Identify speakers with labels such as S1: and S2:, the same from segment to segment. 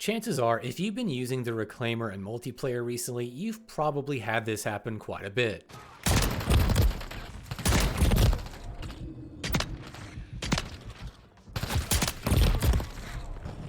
S1: Chances are, if you've been using the Reclaimer in multiplayer recently, you've probably had this happen quite a bit.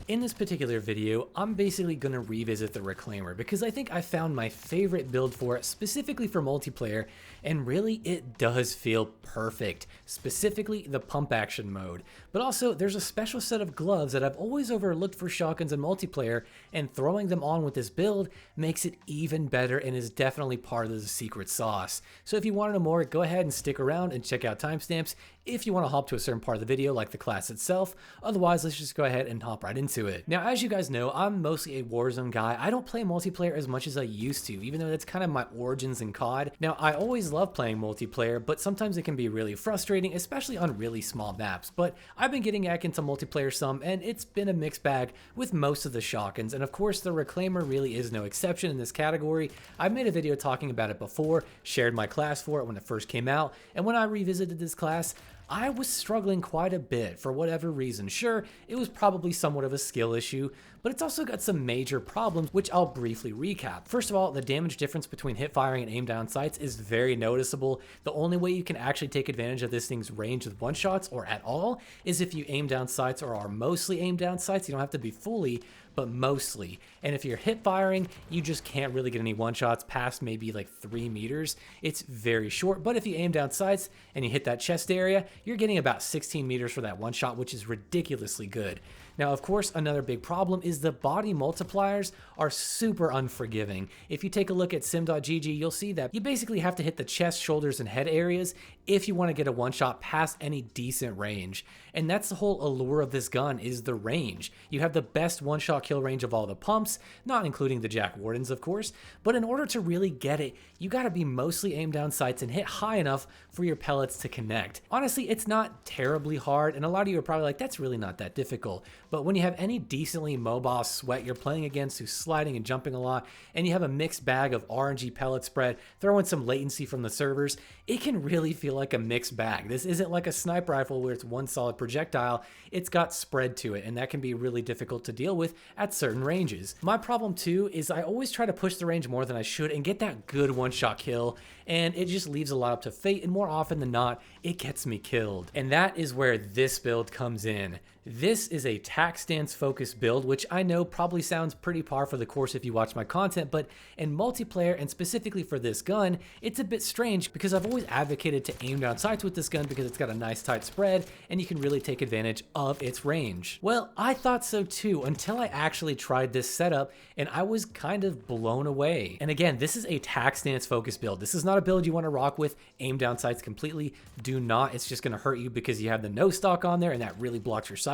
S1: In this particular video, I'm basically going to revisit the Reclaimer because I think I found my favorite build for it specifically for multiplayer, and really it does feel perfect, specifically the pump action mode. But also there's a special set of gloves that I've always overlooked for shotguns in multiplayer, and throwing them on with this build makes it even better and is definitely part of the secret sauce. So if you want to know more, go ahead and stick around and check out timestamps if you want to hop to a certain part of the video like the class itself. Otherwise, let's just go ahead and hop right into it. Now, as you guys know, I'm mostly a Warzone guy. I don't play multiplayer as much as I used to, even though that's kind of my origins in COD. Now, I always love playing multiplayer, but sometimes it can be really frustrating, especially on really small maps. But I've been getting back into multiplayer some, and it's been a mixed bag with most of the shotguns. And of course, the Reclaimer really is no exception in this category. I've made a video talking about it before, shared my class for it when it first came out, and when I revisited this class, I was struggling quite a bit for whatever reason. Sure, it was probably somewhat of a skill issue, but it's also got some major problems, which I'll briefly recap. First of all, the damage difference between hip firing and aim down sights is very noticeable. The only way you can actually take advantage of this thing's range with one shots or at all is if you aim down sights or are mostly aim down sights. You don't have to be fully, but mostly. And if you're hip firing, you just can't really get any one shots past maybe like 3 meters. It's very short, but if you aim down sights and you hit that chest area, you're getting about 16 meters for that one shot, which is ridiculously good. Now, of course, another big problem is the body multipliers are super unforgiving. If you take a look at sim.gg, you'll see that you basically have to hit the chest, shoulders, and head areas if you want to get a one shot past any decent range. And that's the whole allure of this gun, is the range. You have the best one shot kill range of all the pumps, not including the Jack Wardens, of course, but in order to really get it, you gotta be mostly aim down sights and hit high enough for your pellets to connect. Honestly, it's not terribly hard, and a lot of you are probably like, that's really not that difficult. But when you have any decently mobile sweat you're playing against who's sliding and jumping a lot, and you have a mixed bag of RNG pellet spread, throw in some latency from the servers, it can really feel like a mixed bag. This isn't like a sniper rifle where it's one solid projectile. It's got spread to it, and that can be really difficult to deal with at certain ranges. My problem too is I always try to push the range more than I should and get that good one-shot kill, and it just leaves a lot up to fate, and more often than not, it gets me killed. And that is where this build comes in. This is a tac stance focused build, which I know probably sounds pretty par for the course if you watch my content, but in multiplayer and specifically for this gun, it's a bit strange because I've always advocated to aim down sights with this gun because it's got a nice tight spread and you can really take advantage of its range. Well, I thought so too until I actually tried this setup, and I was kind of blown away. And again, this is a tac stance focused build. This is not a build you want to rock with aim down sights completely. Do not. It's just going to hurt you because you have the no stock on there and that really blocks your sight.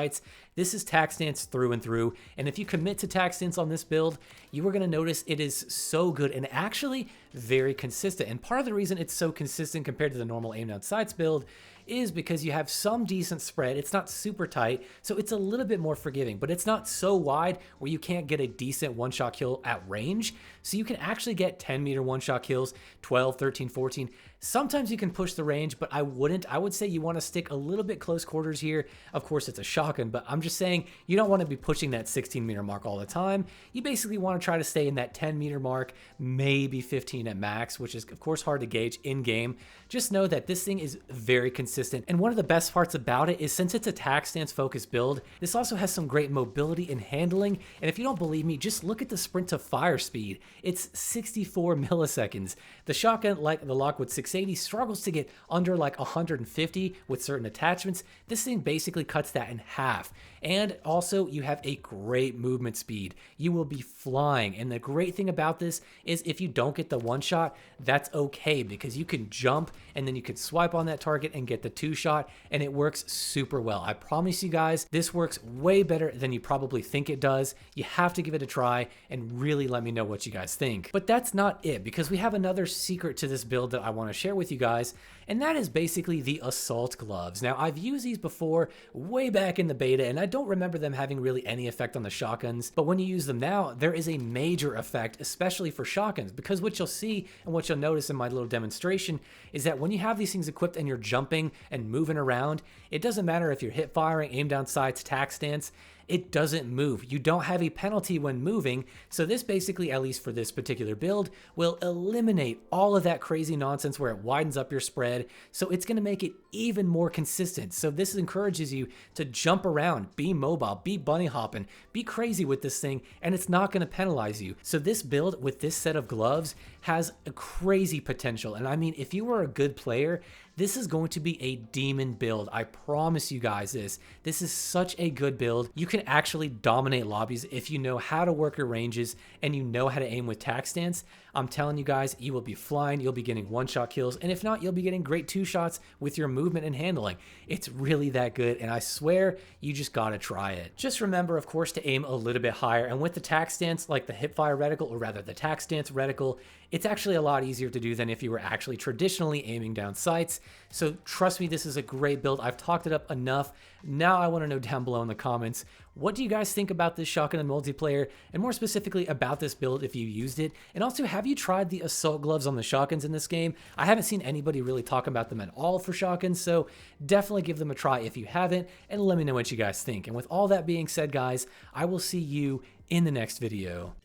S1: This is tac stance through and through, and if you commit to tac stance on this build, you are going to notice it is so good and actually very consistent. And part of the reason it's so consistent compared to the normal aim down sights build is because you have some decent spread. It's not super tight, so it's a little bit more forgiving, but it's not so wide where you can't get a decent one-shot kill at range. So you can actually get 10-meter one-shot kills, 12, 13, 14. Sometimes you can push the range, but I wouldn't. I would say you want to stick a little bit close quarters here. Of course, it's a shotgun, but I'm just saying you don't want to be pushing that 16-meter mark all the time. You basically want to try to stay in that 10-meter mark, maybe 15 at max, which is, of course, hard to gauge in-game. Just know that this thing is very consistent, and one of the best parts about it is since it's a tac stance focused build, this also has some great mobility and handling. And if you don't believe me, just look at the sprint to fire speed. It's 64 milliseconds. The shotgun, like the Lockwood 680, struggles to get under like 150 with certain attachments. This thing basically cuts that in half. And also, you have a great movement speed. You will be flying. And the great thing about this is if you don't get the one shot, that's okay because you can jump and then you can swipe on that target and get the two shot, and it works super well. I promise you guys, this works way better than you probably think it does. You have to give it a try and really let me know what you guys think. But that's not it, because we have another secret to this build that I want to share with you guys, and that is basically the assault gloves. Now, I've used these before way back in the beta, and I don't remember them having really any effect on the shotguns, but when you use them now, there is a major effect, especially for shotguns, because what you'll see and what you'll notice in my little demonstration is that when you have these things equipped and you're jumping and moving around, it doesn't matter if you're hip firing, aim down sights, tac stance, it doesn't move. You don't have a penalty when moving, so this basically, at least for this particular build, will eliminate all of that crazy nonsense where it widens up your spread, so it's going to make it even more consistent. So this encourages you to jump around, be mobile, be bunny hopping, be crazy with this thing, and it's not going to penalize you. So this build with this set of gloves has a crazy potential, and I mean, if you were a good player, this is going to be a demon build. I promise you guys this. This is such a good build. You can actually dominate lobbies if you know how to work your ranges and you know how to aim with tac stance. I'm telling you guys, you will be flying, you'll be getting one-shot kills, and if not, you'll be getting great two-shots with your movement and handling. It's really that good, and I swear, you just gotta try it. Just remember, of course, to aim a little bit higher, and with the tac stance, like the hipfire reticle, or rather the tac stance reticle, it's actually a lot easier to do than if you were actually traditionally aiming down sights. So trust me, this is a great build. I've talked it up enough. Now I want to know down below in the comments, what do you guys think about this shotgun in multiplayer, and more specifically about this build if you used it? And also, have you tried the assault gloves on the shotguns in this game? I haven't seen anybody really talk about them at all for shotguns, so definitely give them a try if you haven't, and let me know what you guys think. And with all that being said, guys, I will see you in the next video.